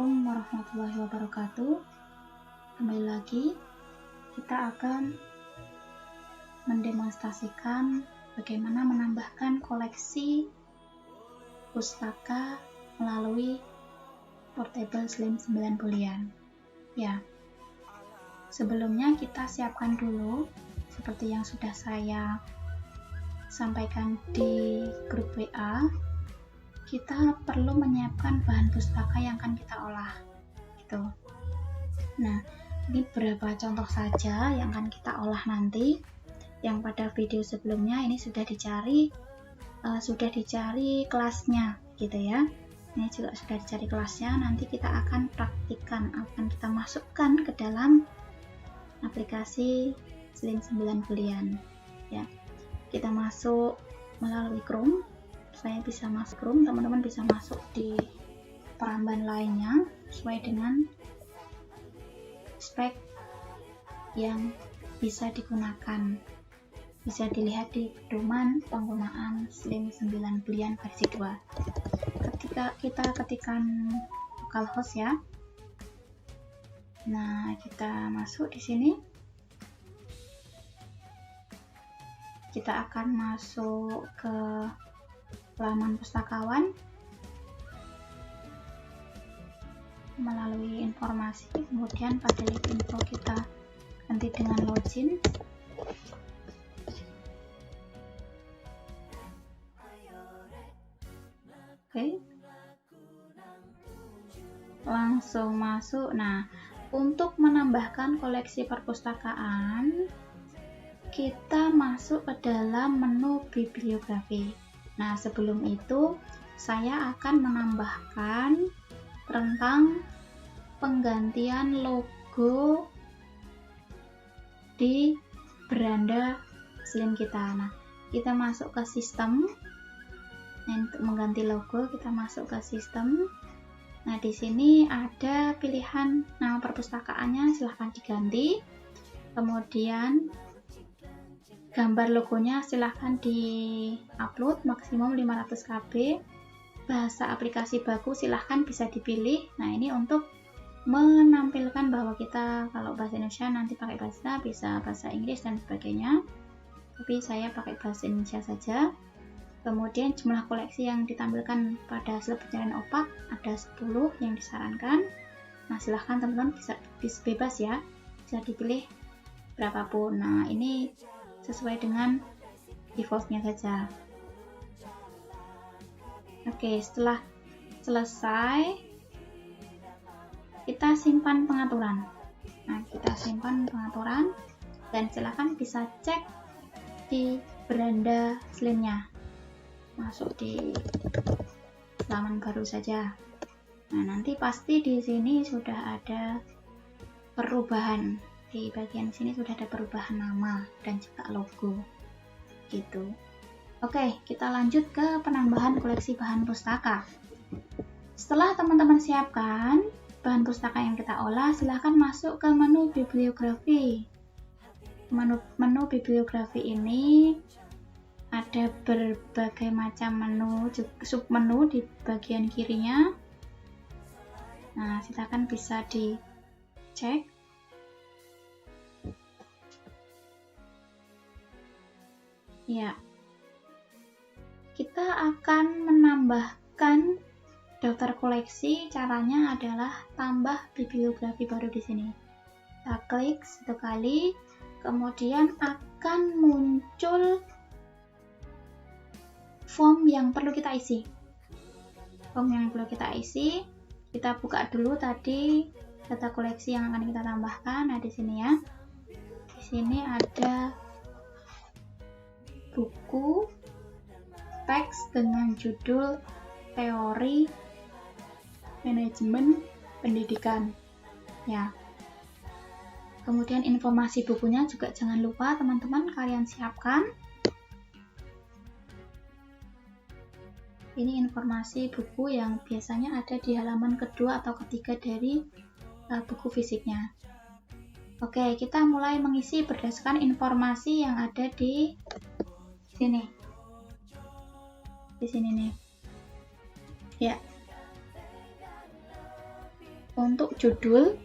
Assalamualaikum warahmatullahi wabarakatuh. Kembali lagi, kita akan mendemonstrasikan bagaimana menambahkan koleksi pustaka melalui Portable Slim 9 bulian. Ya, sebelumnya kita siapkan dulu seperti yang sudah saya sampaikan di grup WA. Kita perlu menyiapkan bahan pustaka yang akan kita olah gitu. Nah, ini beberapa contoh saja yang akan kita olah nanti. Yang pada video sebelumnya ini sudah dicari kelasnya gitu ya. Ini juga sudah dicari kelasnya. Nanti kita akan praktikkan, akan kita masukkan ke dalam aplikasi Slim 9 bulian ya. Kita masuk melalui Chrome. Saya bisa masuk Chrome, teman-teman bisa masuk di peramban lainnya sesuai dengan spek yang bisa digunakan. Bisa dilihat di pedoman penggunaan Slim 9 bulian versi 2. Ketika kita ketikkan localhost ya. Nah, kita masuk di sini. Kita akan masuk ke halaman pustakawan melalui informasi, kemudian pada link info kita ganti dengan login. Oke, langsung masuk. Nah, untuk menambahkan koleksi perpustakaan kita masuk ke dalam menu bibliografi. Nah, sebelum itu saya akan menambahkan tentang penggantian logo di beranda Slim kita. Nah, kita masuk ke sistem. Nah, untuk mengganti logo kita masuk ke sistem. Nah, di sini ada pilihan nama perpustakaannya, silahkan diganti. Kemudian gambar logonya silahkan di-upload maksimum 500 KB. Bahasa aplikasi baku silahkan bisa dipilih. Nah, ini untuk menampilkan bahwa kita kalau bahasa Indonesia nanti pakai bisa bahasa Inggris dan sebagainya. Tapi saya pakai bahasa Indonesia saja. Kemudian jumlah koleksi yang ditampilkan pada slide pencarian opak ada 10 yang disarankan. Nah, silahkan teman-teman bisa bebas ya. Bisa dipilih berapapun. Nah, ini sesuai dengan defaultnya saja. Oke, setelah selesai kita simpan pengaturan. Nah, kita simpan pengaturan dan silakan bisa cek di beranda Slimnya. Masuk di halaman baru saja. Nah, nanti pasti di sini sudah ada perubahan. Di bagian sini sudah ada perubahan nama dan juga logo gitu. Oke, kita lanjut ke penambahan koleksi bahan pustaka. Setelah teman-teman siapkan bahan pustaka yang kita olah, silahkan masuk ke menu bibliografi. Menu bibliografi ini ada berbagai macam menu, submenu di bagian kirinya. Nah, silakan bisa dicek. Ya, kita akan menambahkan daftar koleksi. Caranya adalah tambah bibliografi baru di sini. Kita klik satu kali, kemudian akan muncul form yang perlu kita isi. Kita buka dulu tadi data koleksi yang akan kita tambahkan. Nah, di sini ya. Di sini ada buku teks dengan judul Teori Manajemen Pendidikan ya. Kemudian informasi bukunya juga jangan lupa teman-teman kalian siapkan. Ini informasi buku yang biasanya ada di halaman kedua atau ketiga dari buku fisiknya. Oke, kita mulai mengisi berdasarkan informasi yang ada di sini. Di sini nih. Ya. untuk judul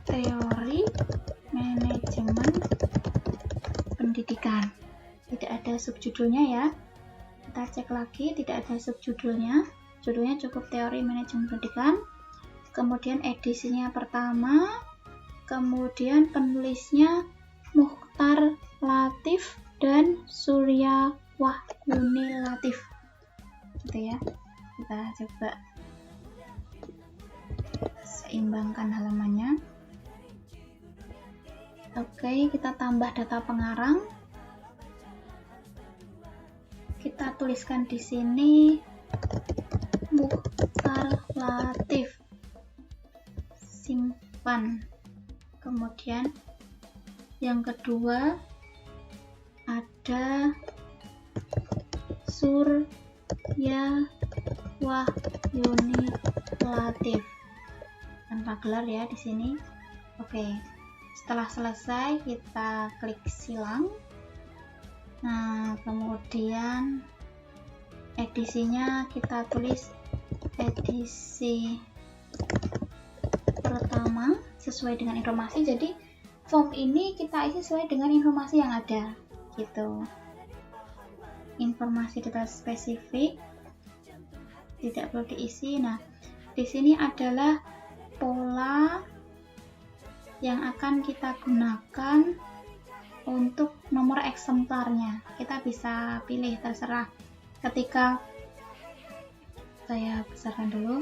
teori manajemen pendidikan. Tidak ada subjudulnya ya. Kita cek lagi, tidak ada subjudulnya. Judulnya cukup teori manajemen pendidikan. Kemudian edisinya pertama. Kemudian penulisnya Mukhtar Latif dan Surya Wahyuni Latif. Gitu ya. Kita coba seimbangkan halamannya. Oke, kita tambah data pengarang. Kita tuliskan di sini Mukhtar Latif. Simpan. Kemudian yang kedua ada Surya Wahyuni Latif. Tanpa gelar ya di sini. Oke. Setelah selesai kita klik silang. Nah, kemudian edisinya kita tulis edisi pertama sesuai dengan informasi. Jadi form ini kita isi sesuai dengan informasi yang ada gitu. Informasi detail spesifik tidak perlu diisi. Nah, di sini adalah pola yang akan kita gunakan untuk nomor eksemplarnya. Kita bisa pilih, terserah. Ketika saya besarkan dulu.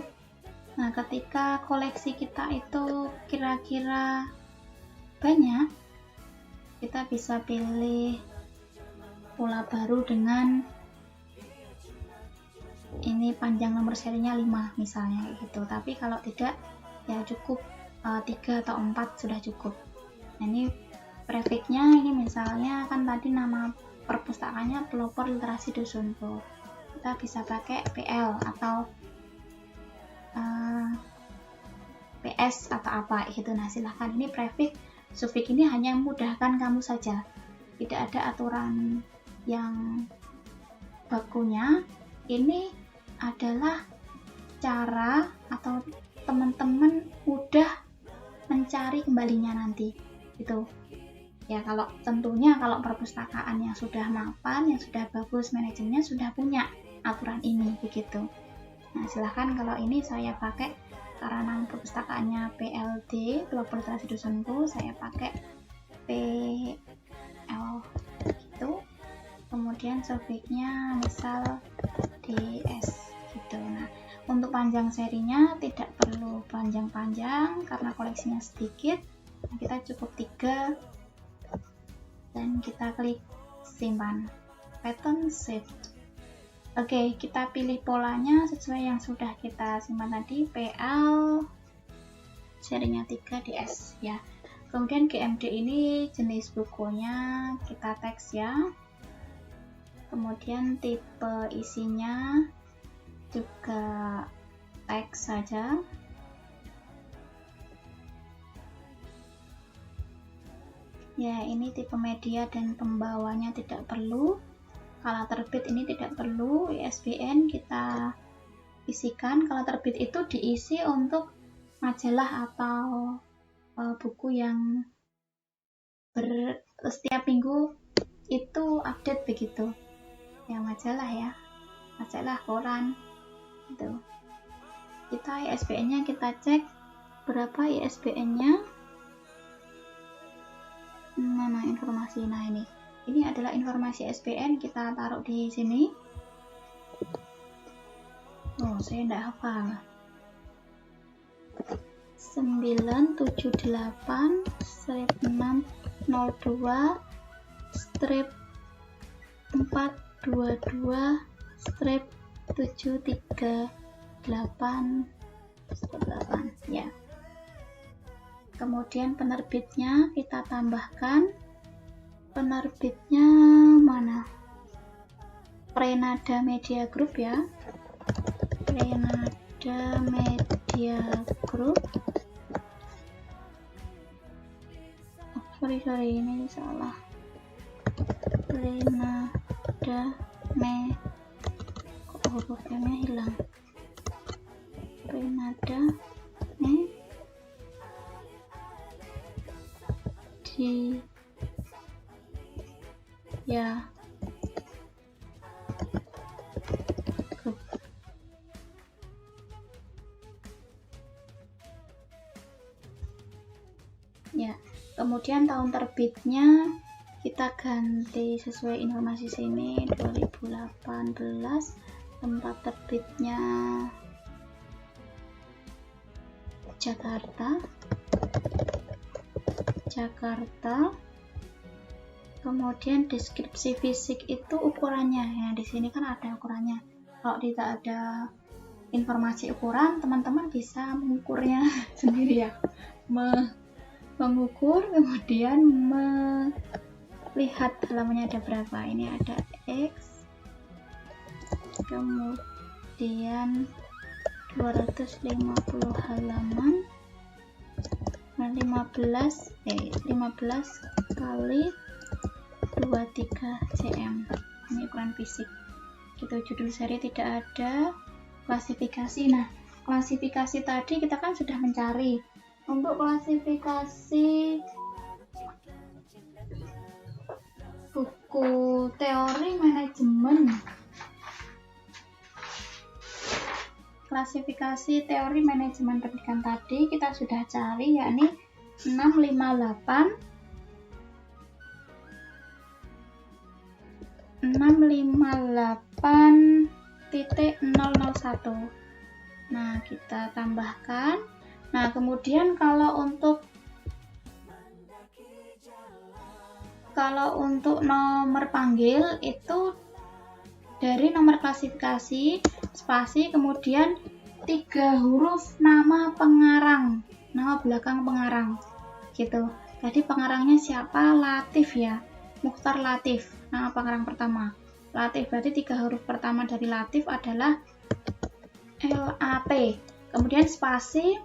Nah, ketika koleksi kita itu kira-kira banyak, kita bisa pilih pola baru dengan ini panjang nomor serinya 5 misalnya gitu. Tapi kalau tidak ya cukup 3 atau 4 sudah cukup. Nah, ini prefixnya ini misalnya kan tadi nama perpustakaannya Pelopor Literasi Dusunku. Kita bisa pakai PL atau PS atau apa gitu. Nah, silahkan. Ini prefix, suffix ini hanya memudahkan kamu saja. Tidak ada aturan yang bakunya. Ini adalah cara atau teman-teman mudah mencari kembalinya nanti gitu ya. Kalau tentunya kalau perpustakaan yang sudah mapan, yang sudah bagus manajemennya, sudah punya aturan ini begitu. Nah, silahkan. Kalau ini saya pakai karena perpustakaannya PLD, Pelopor Literasi Dusunku, saya pakai PL gitu. Kemudian suffixnya misal DS gitu. Nah, untuk panjang serinya tidak perlu panjang-panjang karena koleksinya sedikit. Kita cukup 3 dan kita klik simpan. Pattern save. Oke, kita pilih polanya sesuai yang sudah kita simpan tadi, PL serinya 3 DS ya. Kemudian GMD ini jenis bukunya kita teks ya. Kemudian tipe isinya juga teks saja. Ya, ini tipe media dan pembawanya tidak perlu. Kalau terbit ini tidak perlu. ISBN kita isikan. Kalau terbit itu diisi untuk majalah atau buku yang setiap minggu itu update begitu. Ya, majalah ya. Majalah, koran. Gitu. Kita ISBN-nya kita cek berapa ISBN-nya. Mana informasi? Nah, ini adalah informasi ISBN, kita taruh di sini. Oh, saya enggak hafal. 978-422-738 ya. Kemudian penerbitnya kita tambahkan. Penerbitnya mana? Prenada Media Group ya. Prenada Media Group. Sorry, ini salah. Prenada kok huruf M-nya hilang. ya. Ya, kemudian tahun terbitnya kita ganti sesuai informasi sini 2018, tempat terbitnya Jakarta. Kemudian deskripsi fisik itu ukurannya ya, di sini kan ada ukurannya. Kalau tidak ada informasi ukuran, teman-teman bisa mengukurnya sendiri ya, mengukur, kemudian melihat halamannya ada berapa. Ini ada X, kemudian 250 halaman, nah 15 kali 23 cm. Ini ukuran fisik gitu. Judul seri tidak ada, klasifikasi. Nah, klasifikasi tadi kita kan sudah mencari. Untuk klasifikasi buku teori manajemen, klasifikasi teori manajemen pendidikan tadi kita sudah cari, yakni 658.001. Nah, kita tambahkan. Nah, kemudian kalau untuk nomor panggil itu dari nomor klasifikasi, spasi, kemudian 3 huruf nama pengarang, nama belakang pengarang gitu. Jadi pengarangnya siapa? Latif ya, Mukhtar Latif, nama pengarang pertama Latif. Berarti 3 huruf pertama dari Latif adalah LAT. Kemudian spasi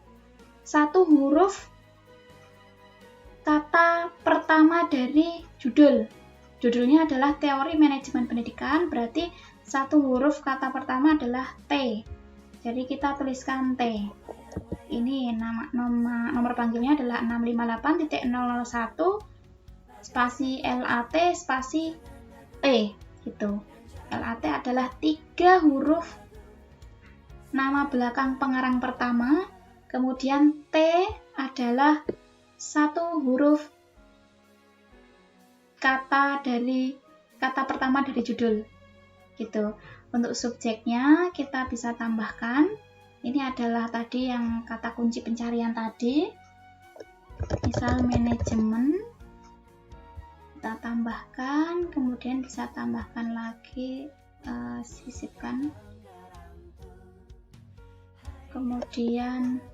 1 huruf kata pertama dari judul. Judulnya adalah teori manajemen pendidikan, berarti 1 huruf kata pertama adalah T. Jadi kita tuliskan T. Ini nomor panggilnya adalah 658.001 spasi LAT spasi T gitu. LAT adalah 3 huruf nama belakang pengarang pertama, kemudian T adalah 1 huruf kata pertama dari judul gitu. Untuk subjeknya kita bisa tambahkan, ini adalah tadi yang kata kunci pencarian tadi, misal manajemen, kita tambahkan, kemudian bisa tambahkan lagi, sisipkan, kemudian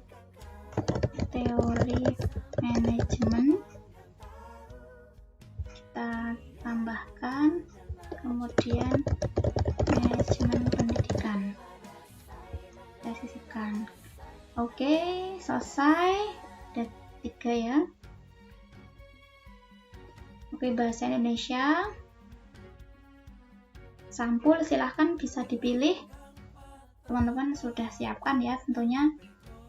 teori manajemen kita tambahkan, kemudian manajemen pendidikan kita sisipkan. Oke, selesai. Ada 3 ya. Oke, bahasa Indonesia sampul silahkan bisa dipilih, teman-teman sudah siapkan ya tentunya.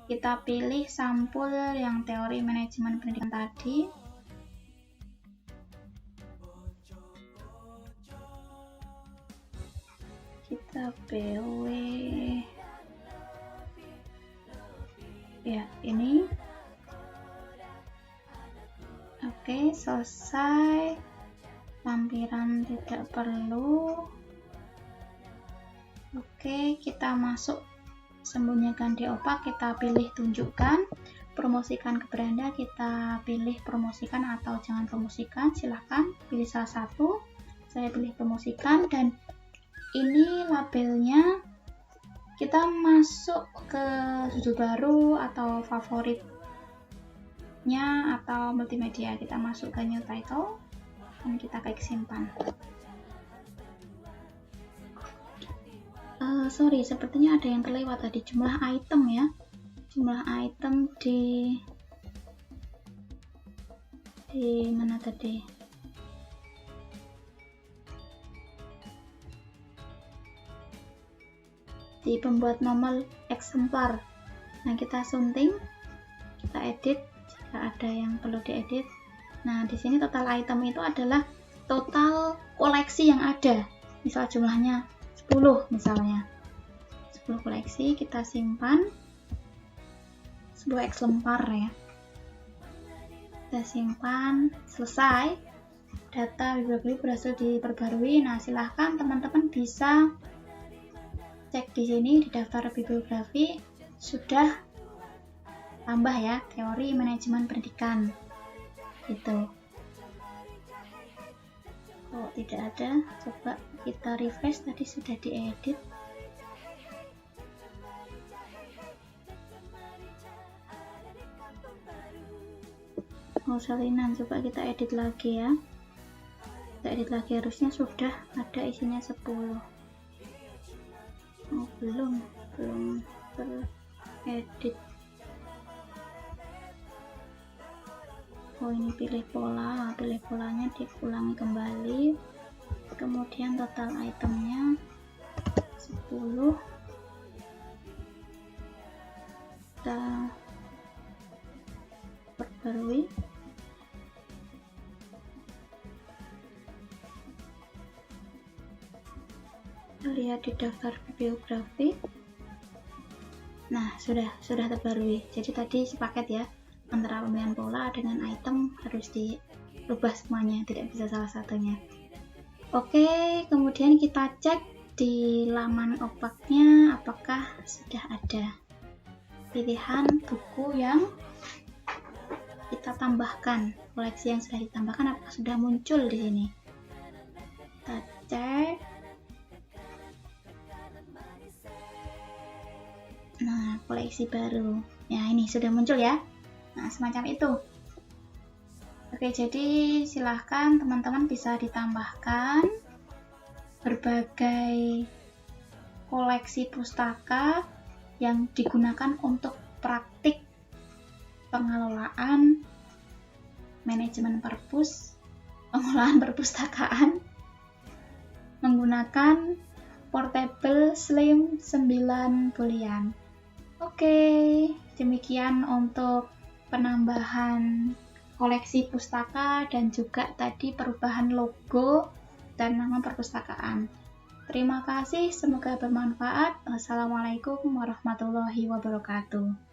Kita pilih sampul yang teori manajemen pendidikan tadi. Kita BW ya, ini. Oke, selesai. Lampiran tidak perlu. Oke, kita masuk sembunyikan di opak, kita pilih tunjukkan. Promosikan ke beranda, kita pilih promosikan atau jangan promosikan, silahkan pilih salah satu. Saya pilih promosikan, dan ini labelnya kita masuk ke sudut baru atau favoritnya atau multimedia. Kita masuk ke new title dan kita klik simpan. Sorry, sepertinya ada yang terlewat tadi, jumlah item ya. Jumlah item di mana tadi? Di pembuat nomor eksemplar. Nah, kita sunting, kita edit jika ada yang perlu diedit. Nah, di sini total item itu adalah total koleksi yang ada, misal jumlahnya 10 misalnya, 10 koleksi kita simpan, 10 exemplar ya, kita simpan, selesai, data bibliografi berhasil diperbarui. Nah, silahkan teman-teman bisa cek di sini di daftar bibliografi sudah tambah ya, teori manajemen pendidikan gitu. Kalau tidak ada, coba kita refresh, tadi sudah diedit. Oh, salinan, coba kita edit lagi ya. Kita edit lagi, harusnya sudah ada isinya 10. Oh, belum teredit. Oh, ini pilih pola, pilih polanya diulangi kembali, kemudian total itemnya 10, kita perbarui. Kita lihat di daftar bibliografi. Nah, sudah terbarui. Jadi tadi sepaket ya, antara pemilihan pola dengan item harus dirubah semuanya, tidak bisa salah satunya. Oke, kemudian kita cek di laman opaknya apakah sudah ada pilihan buku yang kita tambahkan, koleksi yang sudah ditambahkan apakah sudah muncul di sini. Kita cek. Nah, koleksi baru. Ya, ini sudah muncul ya. Nah, semacam itu. Oke, jadi silahkan teman-teman bisa ditambahkan berbagai koleksi pustaka yang digunakan untuk praktik pengelolaan manajemen perpus, pengolahan perpustakaan menggunakan portable slim 9 bolian. Oke, demikian untuk penambahan koleksi pustaka dan juga tadi perubahan logo dan nama perpustakaan. Terima kasih, semoga bermanfaat. Wassalamualaikum warahmatullahi wabarakatuh.